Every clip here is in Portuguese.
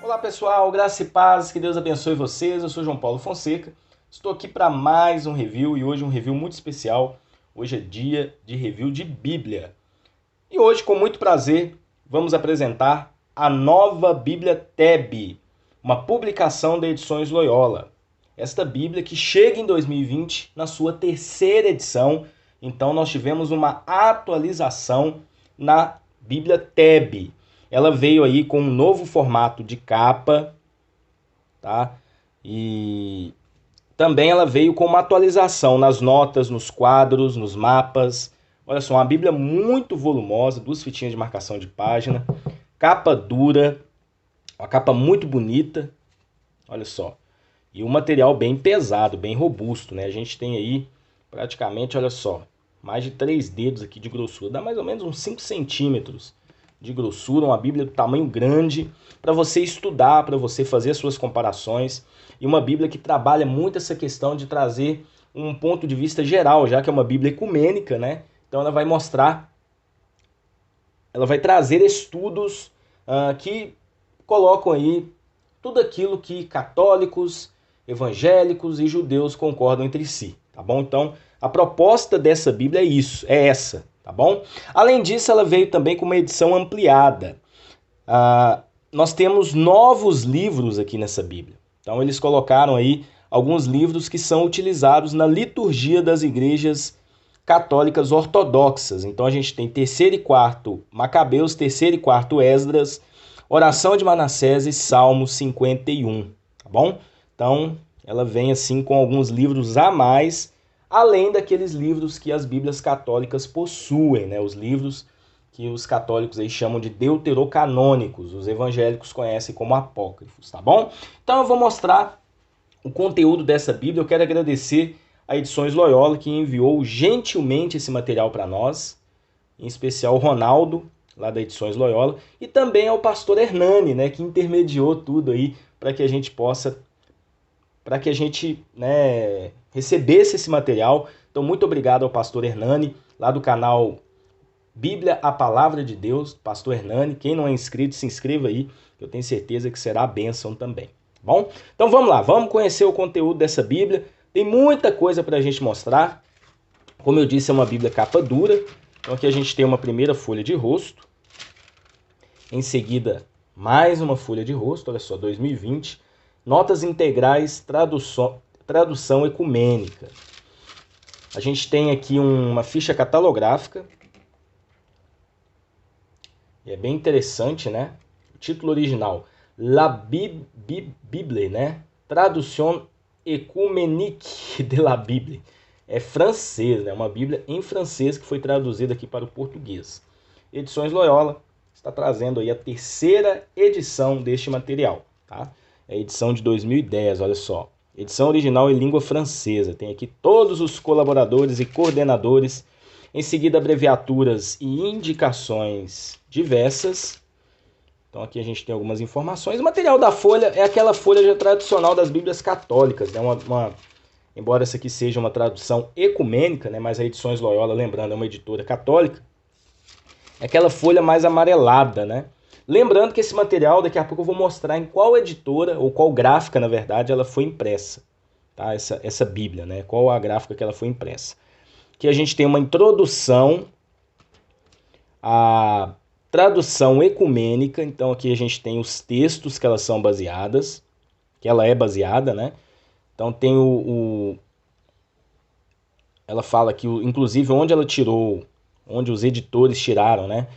Olá pessoal, graça e paz, que Deus abençoe vocês. Eu sou João Paulo Fonseca, estou aqui para mais um review e hoje um review muito especial. Hoje é dia de review de Bíblia. E hoje, com muito prazer, vamos apresentar a nova Bíblia TEB, uma publicação da Edições Loyola. Esta Bíblia que chega em 2020 na sua terceira edição, então nós tivemos uma atualização na Bíblia TEB. Ela veio aí com um novo formato de capa, tá? E também ela veio com uma atualização nas notas, nos quadros, nos mapas. Olha só, uma Bíblia muito volumosa, 2 fitinhas de marcação de página, capa dura, uma capa muito bonita, olha só. E um material bem pesado, bem robusto, né? A gente tem aí praticamente, olha só, mais de 3 dedos aqui de grossura, dá mais ou menos uns 5 centímetros de grossura, uma Bíblia do tamanho grande, para você estudar, para você fazer as suas comparações, e uma Bíblia que trabalha muito essa questão de trazer um ponto de vista geral, já que é uma Bíblia ecumênica, né? Então ela vai mostrar, ela vai trazer estudos que colocam aí tudo aquilo que católicos, evangélicos e judeus concordam entre si, tá bom? Então a proposta dessa Bíblia é isso, é essa. Tá bom? Além disso, ela veio também com uma edição ampliada. Nós temos novos livros aqui nessa Bíblia. Então, eles colocaram aí alguns livros que são utilizados na liturgia das igrejas católicas ortodoxas. Então, a gente tem 3º e 4º Macabeus, 3º e 4º Esdras, Oração de Manassés e Salmo 51. Tá bom? Então, ela vem assim com alguns livros a mais, além daqueles livros que as Bíblias católicas possuem, né? Os livros que os católicos aí chamam de deuterocanônicos, os evangélicos conhecem como apócrifos, tá bom? Então eu vou mostrar o conteúdo dessa Bíblia. Eu quero agradecer a Edições Loyola, que enviou gentilmente esse material para nós, em especial o Ronaldo, lá da Edições Loyola, e também ao pastor Hernani, né, que intermediou tudo aí para que a gente possa, recebesse esse material. Então, muito obrigado ao pastor Hernani, lá do canal Bíblia, a Palavra de Deus, pastor Hernani. Quem não é inscrito, se inscreva aí, eu tenho certeza que será a bênção também, tá bom? Então vamos lá, vamos conhecer o conteúdo dessa Bíblia. Tem muita coisa para a gente mostrar. Como eu disse, é uma Bíblia capa dura. Então aqui a gente tem uma primeira folha de rosto. Em seguida, mais uma folha de rosto, olha só, 2020. Notas integrais, tradução ecumênica. A gente tem aqui uma ficha catalográfica. E é bem interessante, né? O título original, La Bible, né? Traduction écuménique de la Bible. É francês, né? Uma Bíblia em francês que foi traduzida aqui para o português. Edições Loyola está trazendo aí a 3ª edição deste material, tá? É a edição de 2010, olha só. Edição original em língua francesa. Tem aqui todos os colaboradores e coordenadores. Em seguida, abreviaturas e indicações diversas. Então aqui a gente tem algumas informações. O material da folha é aquela folha já tradicional das Bíblias católicas, né? Embora essa aqui seja uma tradução ecumênica, né? Mas a Edições Loyola, lembrando, é uma editora católica. É aquela folha mais amarelada, né? Lembrando que esse material, daqui a pouco eu vou mostrar em qual editora, ou qual gráfica, na verdade, ela foi impressa. Tá? Essa Bíblia, né? Qual a gráfica que ela foi impressa. Aqui a gente tem uma introdução à tradução ecumênica. Então aqui a gente tem os textos que elas são baseadas, que ela é baseada, né? Então tem ela fala que, inclusive, onde ela tirou, onde os editores tiraram, né?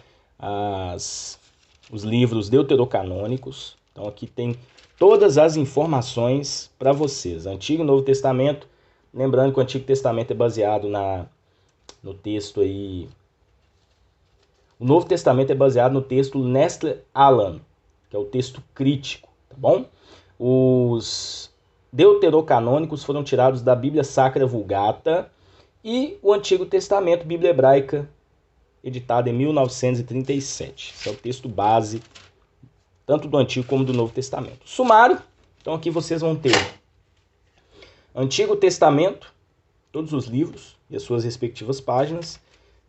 Os livros deuterocanônicos. Então aqui tem todas as informações para vocês. Antigo e Novo Testamento. Lembrando que o Antigo Testamento é baseado no texto aí. O Novo Testamento é baseado no texto Nestle Aland, que é o texto crítico, tá bom? Os deuterocanônicos foram tirados da Bíblia Sacra Vulgata e o Antigo Testamento, Bíblia Hebraica, editada em 1937. Esse é o texto base, tanto do Antigo como do Novo Testamento. Sumário, então aqui vocês vão ter Antigo Testamento, todos os livros e as suas respectivas páginas,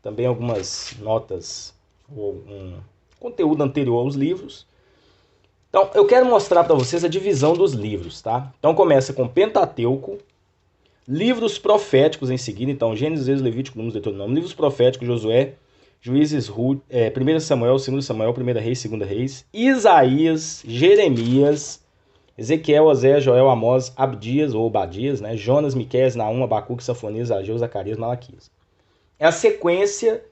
também algumas notas um conteúdo anterior aos livros. Então, eu quero mostrar para vocês a divisão dos livros, tá? Então, começa com Pentateuco, livros proféticos em seguida, então, Gênesis, Êxodo, Levítico, Números, Deuteronômio, livros proféticos, Josué, Juízes, 1 Samuel, 2 Samuel, 1 Reis, 2 Reis, Isaías, Jeremias, Ezequiel, Oséias, Joel, Amós, Abdias ou Obadias, né? Jonas, Miqueias, Naum, Abacuque, Sofonias, Ageu, Zacarias, Malaquias. É a sequência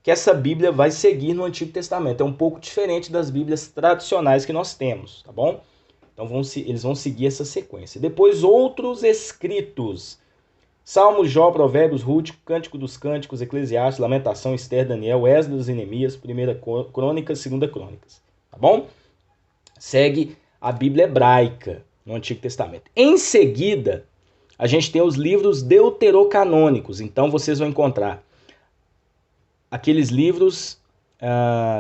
que essa Bíblia vai seguir no Antigo Testamento. É um pouco diferente das Bíblias tradicionais que nós temos, tá bom? Então eles vão seguir essa sequência. Depois outros escritos. Salmos, Jó, Provérbios, Ruth, Cântico dos Cânticos, Eclesiastes, Lamentação, Esther, Daniel, Esdras e Neemias, 1 Crônicas, 2 Crônicas. Tá bom? Segue a Bíblia hebraica no Antigo Testamento. Em seguida, a gente tem os livros deuterocanônicos. Então vocês vão encontrar aqueles livros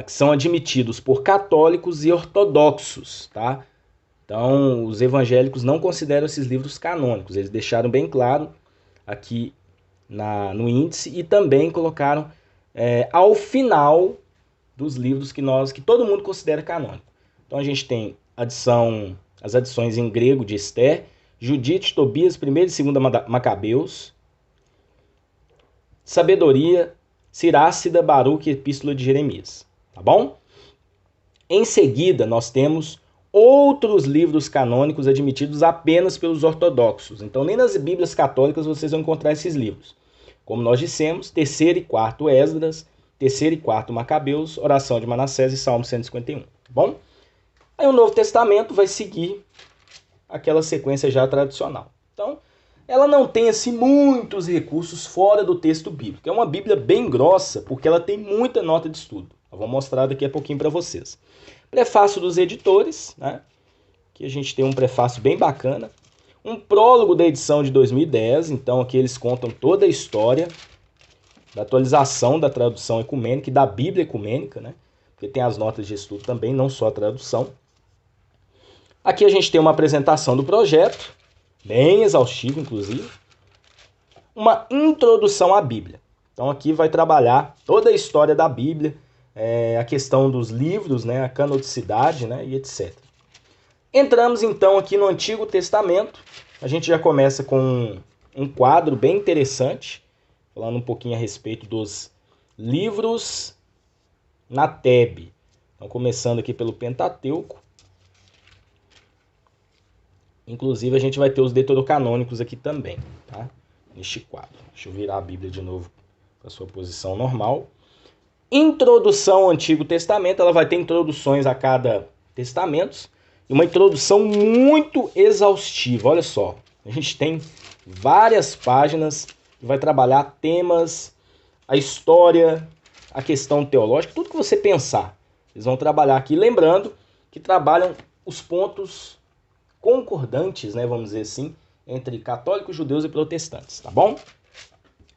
que são admitidos por católicos e ortodoxos, tá? Então, os evangélicos não consideram esses livros canônicos. Eles deixaram bem claro aqui no índice e também colocaram ao final dos livros que todo mundo considera canônico. Então, a gente tem as adições em grego de Esther, Judite, Tobias, 1 e 2 Macabeus, Sabedoria, Sirácida, Baruque e Epístola de Jeremias. Tá bom? Em seguida, nós temos outros livros canônicos admitidos apenas pelos ortodoxos. Então, nem nas Bíblias católicas vocês vão encontrar esses livros. Como nós dissemos, 3º e 4º Esdras, 3º e 4º Macabeus, Oração de Manassés e Salmo 151. Tá bom? Aí o Novo Testamento vai seguir aquela sequência já tradicional. Então, ela não tem assim muitos recursos fora do texto bíblico. É uma Bíblia bem grossa, porque ela tem muita nota de estudo. Eu vou mostrar daqui a pouquinho para vocês. Prefácio dos editores, né? Que a gente tem um prefácio bem bacana. Um prólogo da edição de 2010, então aqui eles contam toda a história da atualização da tradução ecumênica e da Bíblia ecumênica, né? Porque tem as notas de estudo também, não só a tradução. Aqui a gente tem uma apresentação do projeto, bem exaustivo, inclusive. Uma introdução à Bíblia. Então aqui vai trabalhar toda a história da Bíblia, a questão dos livros, né, a canonicidade, né, e etc. Entramos então aqui no Antigo Testamento. A gente já começa com um quadro bem interessante, falando um pouquinho a respeito dos livros na Tebe. Então, começando aqui pelo Pentateuco. Inclusive, a gente vai ter os deuterocanônicos aqui também, tá? Neste quadro. Deixa eu virar a Bíblia de novo para a sua posição normal. Introdução ao Antigo Testamento. Ela vai ter introduções a cada testamento. E uma introdução muito exaustiva. Olha só, a gente tem várias páginas que vai trabalhar temas, a história, a questão teológica, tudo que você pensar. Eles vão trabalhar aqui, lembrando que trabalham os pontos concordantes, né, vamos dizer assim, entre católicos, judeus e protestantes, tá bom?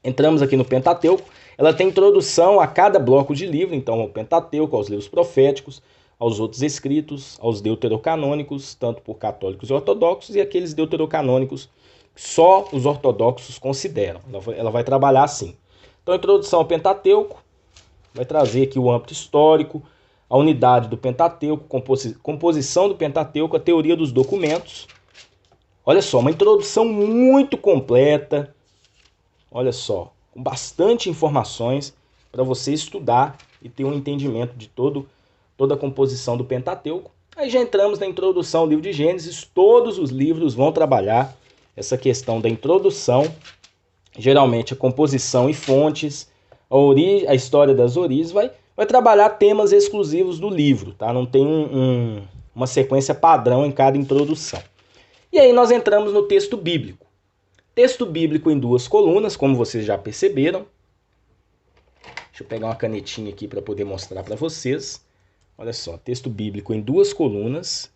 Entramos aqui no Pentateuco. Ela tem introdução a cada bloco de livro, então ao Pentateuco, aos livros proféticos, aos outros escritos, aos deuterocanônicos, tanto por católicos e ortodoxos, e aqueles deuterocanônicos que só os ortodoxos consideram. Ela vai trabalhar assim. Então, a introdução ao Pentateuco vai trazer aqui o âmbito histórico, a unidade do Pentateuco, composição do Pentateuco, a teoria dos documentos. Olha só, uma introdução muito completa, olha só, com bastante informações para você estudar e ter um entendimento de toda a composição do Pentateuco. Aí já entramos na introdução ao livro de Gênesis. Todos os livros vão trabalhar essa questão da introdução, geralmente a composição e fontes, a história das origens, vai trabalhar temas exclusivos do livro, tá? Não tem uma sequência padrão em cada introdução. E aí nós entramos no texto bíblico. Texto bíblico em 2 colunas, como vocês já perceberam. Deixa eu pegar uma canetinha aqui para poder mostrar para vocês. Olha só, texto bíblico em 2 colunas.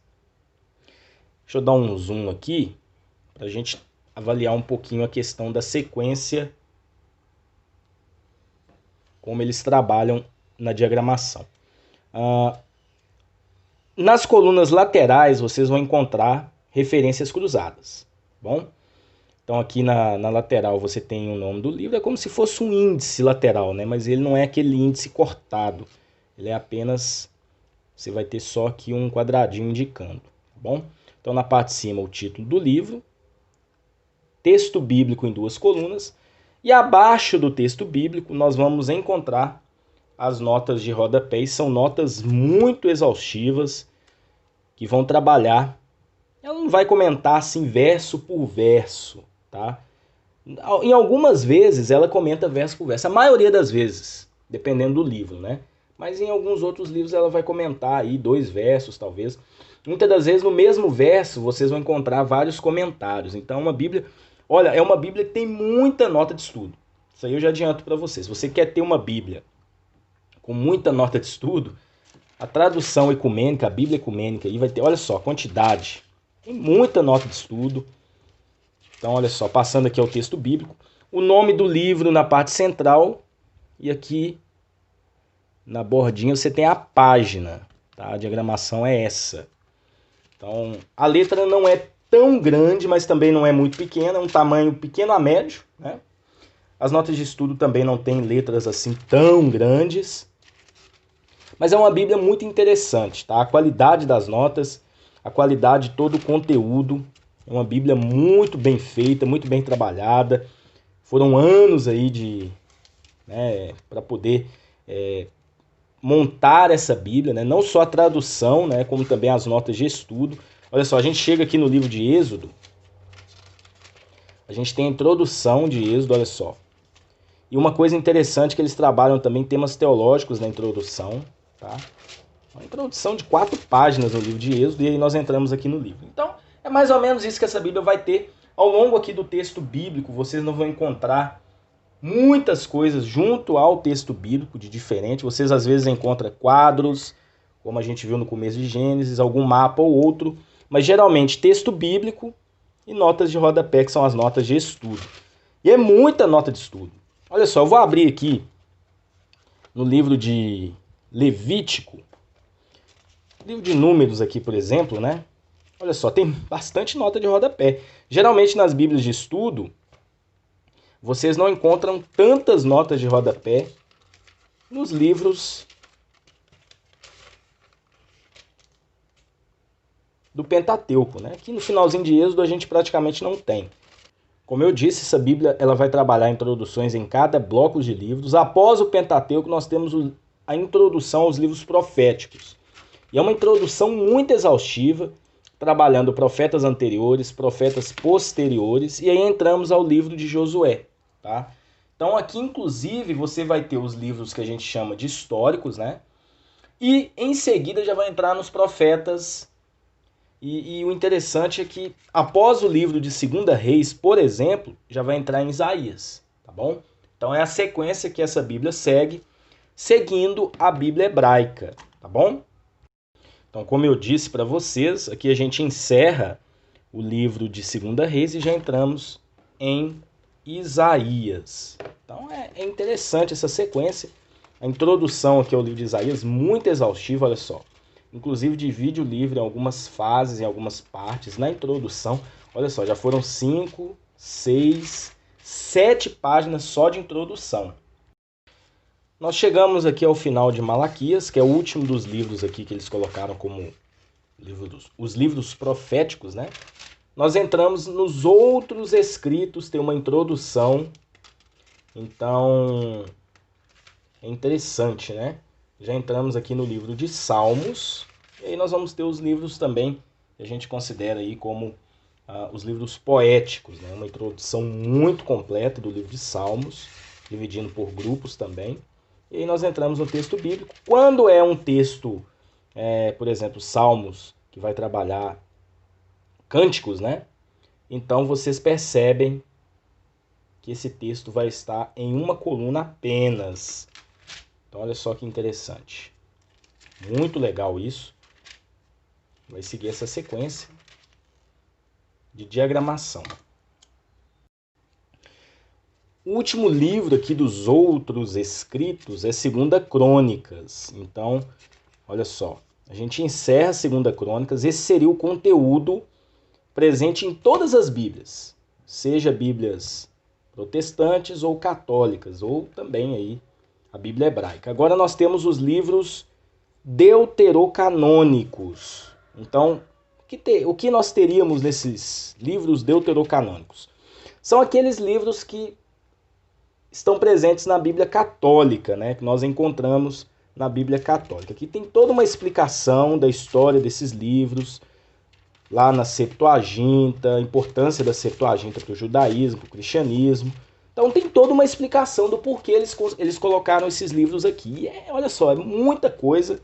Deixa eu dar um zoom aqui para a gente avaliar um pouquinho a questão da sequência, como eles trabalham na diagramação. Nas colunas laterais vocês vão encontrar referências cruzadas, bom? Então aqui na lateral você tem o nome do livro, é como se fosse um índice lateral, né? Mas ele não é aquele índice cortado, Ele é apenas, você vai ter só aqui um quadradinho indicando, tá bom? Então na parte de cima o título do livro, texto bíblico em 2 colunas, e abaixo do texto bíblico nós vamos encontrar as notas de rodapé, e são notas muito exaustivas, que vão trabalhar. Ela não vai comentar assim verso por verso, tá? Em algumas vezes ela comenta verso por verso, a maioria das vezes, dependendo do livro, né? Mas em alguns outros livros ela vai comentar aí 2 versos, talvez. Muitas das vezes no mesmo verso vocês vão encontrar vários comentários. Então uma Bíblia, olha, é uma Bíblia que tem muita nota de estudo. Isso aí eu já adianto para vocês. Se você quer ter uma Bíblia com muita nota de estudo, a tradução ecumênica, a Bíblia ecumênica aí vai ter, olha só, a quantidade. Tem muita nota de estudo. Então, olha só, passando aqui ao texto bíblico, o nome do livro na parte central, e aqui na bordinha você tem a página, tá? A diagramação é essa. Então, a letra não é tão grande, mas também não é muito pequena, é um tamanho pequeno a médio, né? As notas de estudo também não têm letras assim tão grandes, mas é uma Bíblia muito interessante, tá? A qualidade das notas, a qualidade de todo o conteúdo, é uma Bíblia muito bem feita, muito bem trabalhada. Foram anos aí para poder montar essa Bíblia, né? Não só a tradução, né? Como também as notas de estudo. Olha só, a gente chega aqui no livro de Êxodo, a gente tem a introdução de Êxodo, olha só. E uma coisa interessante é que eles trabalham também temas teológicos na introdução, tá? Uma introdução de 4 páginas no livro de Êxodo, e aí nós entramos aqui no livro. Então, é mais ou menos isso que essa Bíblia vai ter. Ao longo aqui do texto bíblico, vocês não vão encontrar muitas coisas junto ao texto bíblico de diferente. Vocês às vezes encontram quadros, como a gente viu no começo de Gênesis, algum mapa ou outro, mas geralmente texto bíblico e notas de rodapé, que são as notas de estudo. E é muita nota de estudo. Olha só, eu vou abrir aqui no livro de Levítico, livro de Números aqui, por exemplo, né? Olha só, tem bastante nota de rodapé. Geralmente nas Bíblias de estudo, vocês não encontram tantas notas de rodapé nos livros do Pentateuco, né? Aqui no finalzinho de Êxodo a gente praticamente não tem. Como eu disse, essa Bíblia ela vai trabalhar introduções em cada bloco de livros. Após o Pentateuco, nós temos a introdução aos livros proféticos. E é uma introdução muito exaustiva, trabalhando profetas anteriores, profetas posteriores, e aí entramos ao livro de Josué, tá? Então aqui, inclusive, você vai ter os livros que a gente chama de históricos, né? E em seguida já vai entrar nos profetas. E o interessante é que após o livro de 2 Reis, por exemplo, já vai entrar em Isaías, tá bom? Então é a sequência que essa Bíblia segue, seguindo a Bíblia hebraica, tá bom? Então, como eu disse para vocês, aqui a gente encerra o livro de 2 Reis e já entramos em Isaías. Então é interessante essa sequência. A introdução aqui ao livro de Isaías, muito exaustiva, olha só. Inclusive divide o livro em algumas fases, em algumas partes. Na introdução, olha só, já foram 5, 6, 7 páginas só de introdução. Nós chegamos aqui ao final de Malaquias, que é o último dos livros aqui que eles colocaram como os livros proféticos, né? Nós entramos nos outros escritos, tem uma introdução. Então, é interessante, né? Já entramos aqui no livro de Salmos, e aí nós vamos ter os livros também que a gente considera aí como os livros poéticos, né? Uma introdução muito completa do livro de Salmos, dividindo por grupos também. E aí nós entramos no texto bíblico. Quando é um texto, por exemplo, Salmos, que vai trabalhar cânticos, né? Então vocês percebem que esse texto vai estar em uma coluna apenas. Então olha só que interessante. Muito legal isso. Vai seguir essa sequência de diagramação. O último livro aqui dos outros escritos é 2 Crônicas. Então, olha só. A gente encerra 2 Crônicas. Esse seria o conteúdo presente em todas as Bíblias. Seja Bíblias protestantes ou católicas, ou também aí a Bíblia hebraica. Agora nós temos os livros deuterocanônicos. Então, o que nós teríamos nesses livros deuterocanônicos? São aqueles livros que estão presentes na Bíblia Católica, né? Que nós encontramos na Bíblia Católica. Aqui tem toda uma explicação da história desses livros, lá na Septuaginta, a importância da Septuaginta para o judaísmo, para o cristianismo. Então tem toda uma explicação do porquê eles colocaram esses livros aqui. E olha só, é muita coisa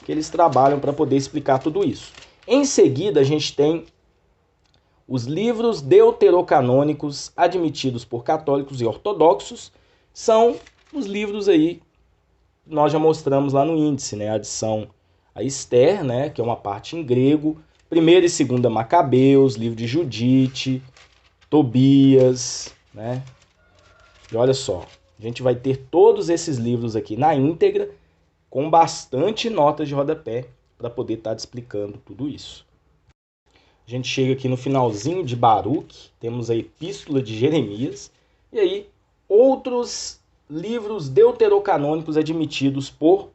que eles trabalham para poder explicar tudo isso. Em seguida, a gente tem os livros deuterocanônicos admitidos por católicos e ortodoxos. São os livros aí que nós já mostramos lá no índice, né? A adição a Esther, né? Que é uma parte em grego. 1ª e 2ª Macabeus, livro de Judite, Tobias, né? E olha só, a gente vai ter todos esses livros aqui na íntegra, com bastante notas de rodapé, para poder estar explicando tudo isso. A gente chega aqui no finalzinho de Baruque, temos a Epístola de Jeremias, e aí outros livros deuterocanônicos admitidos por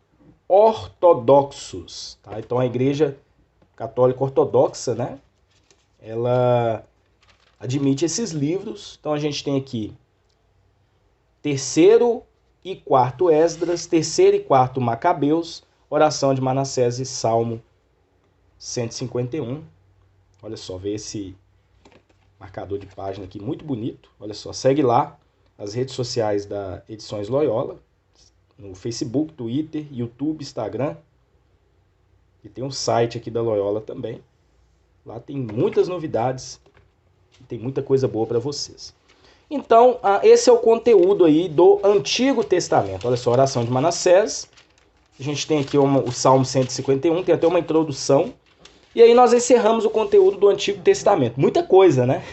ortodoxos. Tá? Então a Igreja Católica Ortodoxa, né? Ela admite esses livros. Então a gente tem aqui 3º e 4º Esdras, 3º e 4º Macabeus, Oração de Manassés e Salmo 151. Olha só, vê esse marcador de página aqui muito bonito. Olha só, segue lá as redes sociais da Edições Loyola, no Facebook, Twitter, YouTube, Instagram. E tem um site aqui da Loyola também. Lá tem muitas novidades e tem muita coisa boa para vocês. Então, esse é o conteúdo aí do Antigo Testamento. Olha só, Oração de Manassés. A gente tem aqui o Salmo 151, tem até uma introdução. E aí nós encerramos o conteúdo do Antigo Testamento. Muita coisa, né?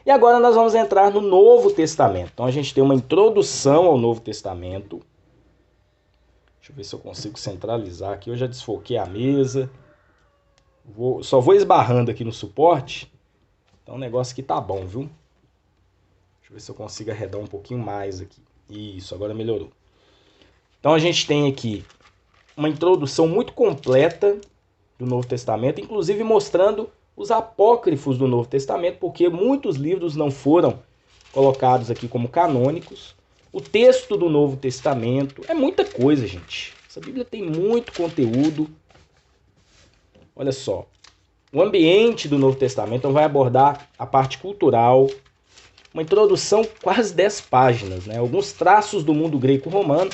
E agora nós vamos entrar no Novo Testamento. Então a gente tem uma introdução ao Novo Testamento. Deixa eu ver se eu consigo centralizar aqui. Eu já desfoquei a mesa. Só vou esbarrando aqui no suporte. Então o negócio aqui tá bom, viu? Deixa eu ver se eu consigo arredar um pouquinho mais aqui. Isso, agora melhorou. Então a gente tem aqui uma introdução muito completa do Novo Testamento, inclusive mostrando os apócrifos do Novo Testamento, porque muitos livros não foram colocados aqui como canônicos. O texto do Novo Testamento é muita coisa, gente. Essa Bíblia tem muito conteúdo. Olha só. O ambiente do Novo Testamento então, vai abordar a parte cultural. Uma introdução quase 10 páginas, né? Alguns traços do mundo greco-romano.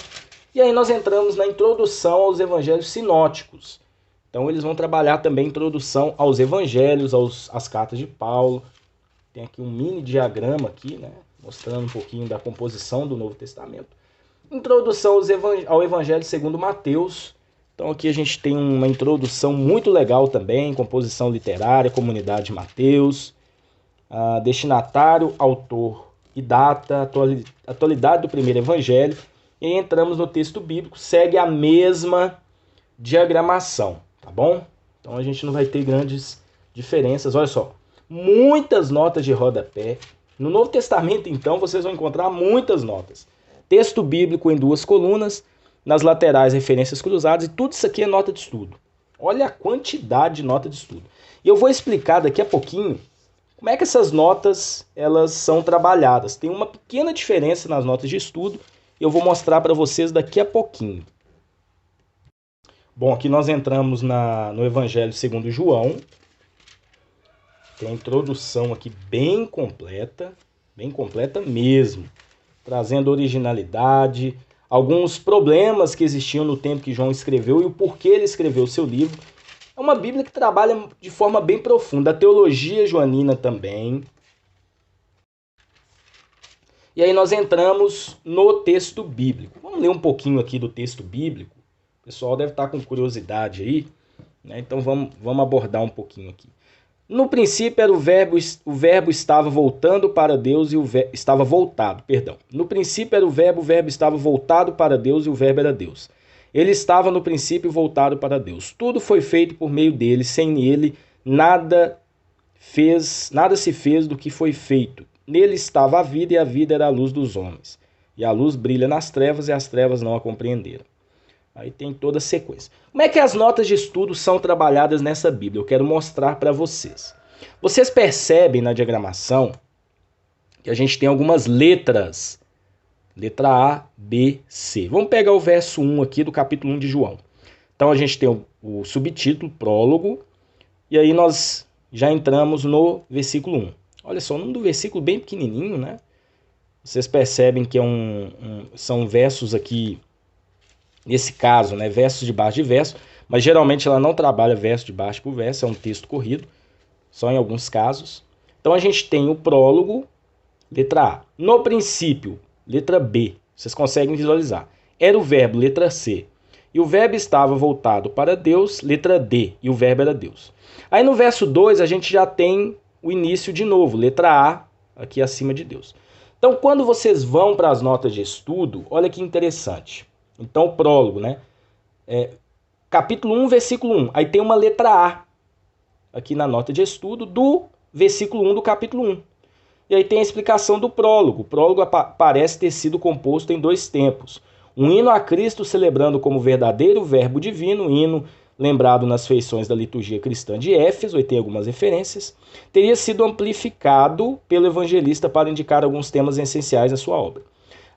E aí nós entramos na introdução aos evangelhos sinóticos. Então eles vão trabalhar também a introdução aos evangelhos, às cartas de Paulo. Tem aqui um mini diagrama aqui, né? Mostrando um pouquinho da composição do Novo Testamento. Introdução ao Evangelho segundo Mateus. Então aqui a gente tem uma introdução muito legal também, composição literária, comunidade de Mateus, destinatário, autor e data, atualidade do primeiro Evangelho. E aí entramos no texto bíblico, segue a mesma diagramação, tá bom? Então a gente não vai ter grandes diferenças. Olha só, muitas notas de rodapé. No Novo Testamento, então, vocês vão encontrar muitas notas. Texto bíblico em 2 colunas, nas laterais referências cruzadas, e tudo isso aqui é nota de estudo. Olha a quantidade de nota de estudo. E eu vou explicar daqui a pouquinho como é que essas notas elas são trabalhadas. Tem uma pequena diferença nas notas de estudo, e eu vou mostrar para vocês daqui a pouquinho. Bom, aqui nós entramos no Evangelho segundo João. Tem a introdução aqui bem completa mesmo, trazendo originalidade, alguns problemas que existiam no tempo que João escreveu e o porquê ele escreveu o seu livro. É uma Bíblia que trabalha de forma bem profunda, a teologia joanina também. E aí nós entramos no texto bíblico. Vamos ler um pouquinho aqui do texto bíblico. O pessoal deve estar com curiosidade aí, né? Então vamos abordar um pouquinho aqui. No princípio era o verbo estava voltando para Deus e estava voltado, perdão. No princípio era o verbo estava voltado para Deus e o verbo era Deus. Ele estava no princípio voltado para Deus. Tudo foi feito por meio dele, sem ele nada se fez do que foi feito. Nele estava a vida e a vida era a luz dos homens. E a luz brilha nas trevas e as trevas não a compreenderam. Aí tem toda a sequência. Como é que as notas de estudo são trabalhadas nessa Bíblia? Eu quero mostrar para vocês. Vocês percebem na diagramação que a gente tem algumas letras. Letra A, B, C. Vamos pegar o verso 1 aqui do capítulo 1 de João. Então a gente tem o subtítulo, prólogo, e aí nós já entramos no versículo 1. Olha só, o nome do versículo bem pequenininho, né? Vocês percebem que são versos aqui, nesse caso, né? Versos debaixo de verso, mas geralmente ela não trabalha verso debaixo por verso, é um texto corrido, só em alguns casos. Então a gente tem o prólogo, letra A. No princípio, letra B, vocês conseguem visualizar. Era o verbo, letra C. E o verbo estava voltado para Deus, letra D. E o verbo era Deus. Aí no verso 2 a gente já tem o início de novo, letra A, aqui acima de Deus. Então quando vocês vão para as notas de estudo, olha que interessante. Então o prólogo, né? Capítulo 1, versículo 1. Aí tem uma letra A aqui na nota de estudo do versículo 1 do capítulo 1. E aí tem a explicação do prólogo. O prólogo parece ter sido composto em 2 tempos. Um hino a Cristo celebrando como verdadeiro verbo divino, hino lembrado nas feições da liturgia cristã de Éfeso, e tem algumas referências, teria sido amplificado pelo evangelista para indicar alguns temas essenciais da sua obra.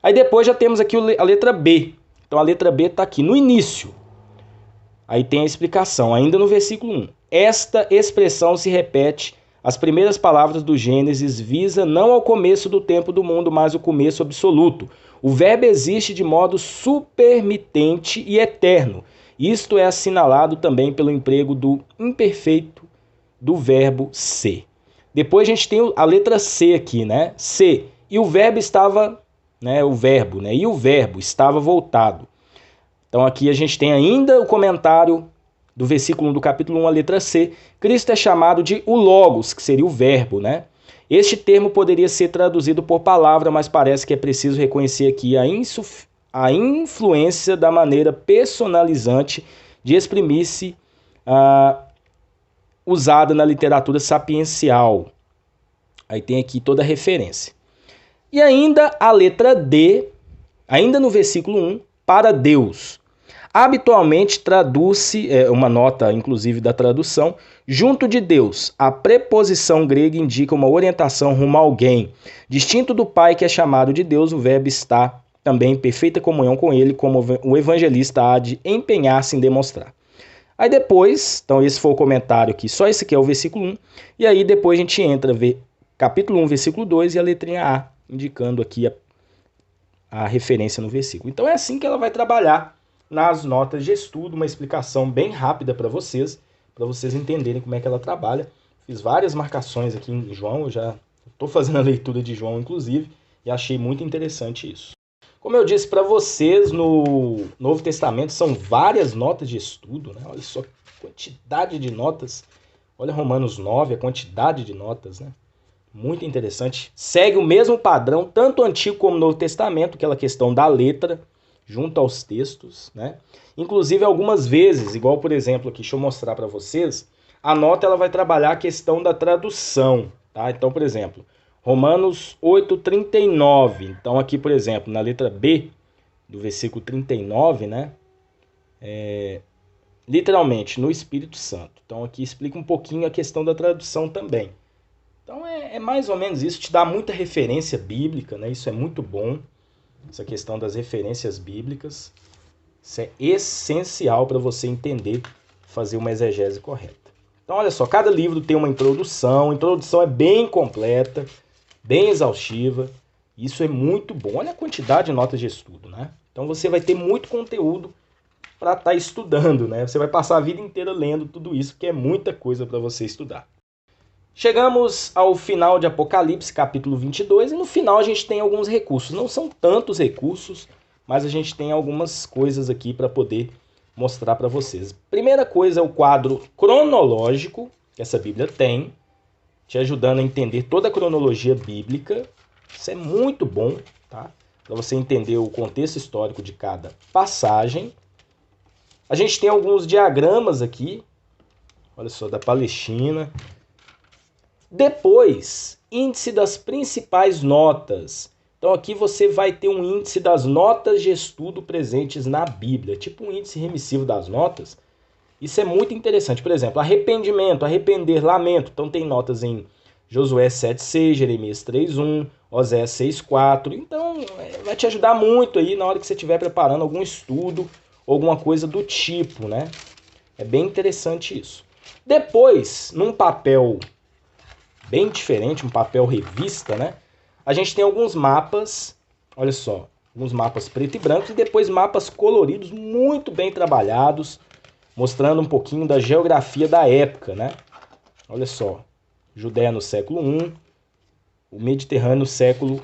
Aí depois já temos aqui a letra B. Então a letra B está aqui no início. Aí tem a explicação, ainda no versículo 1. Esta expressão se repete. As primeiras palavras do Gênesis visa não ao começo do tempo do mundo, mas o começo absoluto. O verbo existe de modo supermitente e eterno. Isto é assinalado também pelo emprego do imperfeito do verbo ser. Depois a gente tem a letra C aqui, né? C. E o verbo estava, né? O verbo, né? E o verbo estava voltado. Então aqui a gente tem ainda o comentário do versículo 1 do capítulo 1, a letra C. Cristo é chamado de o Logos, que seria o verbo, né? Este termo poderia ser traduzido por palavra, mas parece que é preciso reconhecer aqui a influência da maneira personalizante de exprimir-se usada na literatura sapiencial. Aí tem aqui toda a referência. E ainda a letra D, ainda no versículo 1, para Deus. Habitualmente traduz-se, uma nota inclusive da tradução, junto de Deus. A preposição grega indica uma orientação rumo a alguém. Distinto do Pai que é chamado de Deus, o verbo está também em perfeita comunhão com ele, como o evangelista há de empenhar-se em demonstrar. Aí depois, então esse foi o comentário aqui, só esse aqui é o versículo 1, e aí depois a gente entra, vê capítulo 1, versículo 2 e a letrinha A, indicando aqui a referência no versículo. Então é assim que ela vai trabalhar nas notas de estudo, uma explicação bem rápida para vocês entenderem como é que ela trabalha. Fiz várias marcações aqui em João, eu já estou fazendo a leitura de João, inclusive, e achei muito interessante isso. Como eu disse para vocês, no Novo Testamento são várias notas de estudo, né? Olha só a quantidade de notas. Olha Romanos 9, a quantidade de notas, né? Muito interessante. Segue o mesmo padrão, tanto Antigo como Novo Testamento, aquela questão da letra, junto aos textos, né? Inclusive algumas vezes, igual por exemplo aqui, deixa eu mostrar para vocês, a nota ela vai trabalhar a questão da tradução, tá? Então, por exemplo, Romanos 8:39. Então aqui, por exemplo, na letra B do versículo 39, né? Literalmente, no Espírito Santo. Então aqui explica um pouquinho a questão da tradução também. Então é mais ou menos isso, te dá muita referência bíblica, né? Isso é muito bom. Essa questão das referências bíblicas, isso é essencial para você entender, fazer uma exegese correta. Então, olha só, cada livro tem uma introdução, a introdução é bem completa, bem exaustiva, isso é muito bom. Olha a quantidade de notas de estudo, né? Então, você vai ter muito conteúdo para estar estudando, né? Você vai passar a vida inteira lendo tudo isso, porque é muita coisa para você estudar. Chegamos ao final de Apocalipse, capítulo 22, e no final a gente tem alguns recursos. Não são tantos recursos, mas a gente tem algumas coisas aqui para poder mostrar para vocês. Primeira coisa é o quadro cronológico, que essa Bíblia tem, te ajudando a entender toda a cronologia bíblica. Isso é muito bom, tá? Para você entender o contexto histórico de cada passagem. A gente tem alguns diagramas aqui, olha só, da Palestina. Depois, índice das principais notas. Então aqui você vai ter um índice das notas de estudo presentes na Bíblia, tipo um índice remissivo das notas. Isso é muito interessante. Por exemplo, arrependimento, arrepender, lamento. Então tem notas em Josué 7,6, Jeremias 3,1, Oséias 6,4. Então vai te ajudar muito aí na hora que você estiver preparando algum estudo, alguma coisa do tipo, né? É bem interessante isso. Depois, num papel bem diferente, um papel revista, né? A gente tem alguns mapas, olha só, alguns mapas preto e brancos e depois mapas coloridos muito bem trabalhados, mostrando um pouquinho da geografia da época, né? Olha só, Judéia no século I, o Mediterrâneo no século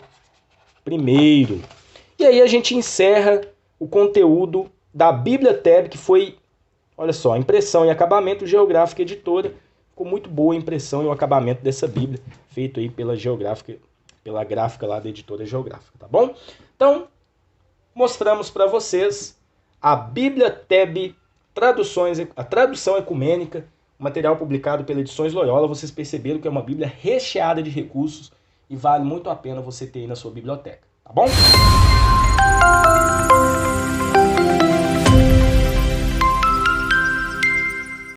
I. E aí a gente encerra o conteúdo da Bíblia TEB, que foi, olha só, impressão e acabamento, Geográfica Editora. Ficou muito boa a impressão e o acabamento dessa Bíblia, feito aí pela gráfica lá da Editora Geográfica, tá bom? Então, mostramos para vocês a Bíblia TEB, a tradução ecumênica, material publicado pela Edições Loyola. Vocês perceberam que é uma Bíblia recheada de recursos e vale muito a pena você ter aí na sua biblioteca, tá bom?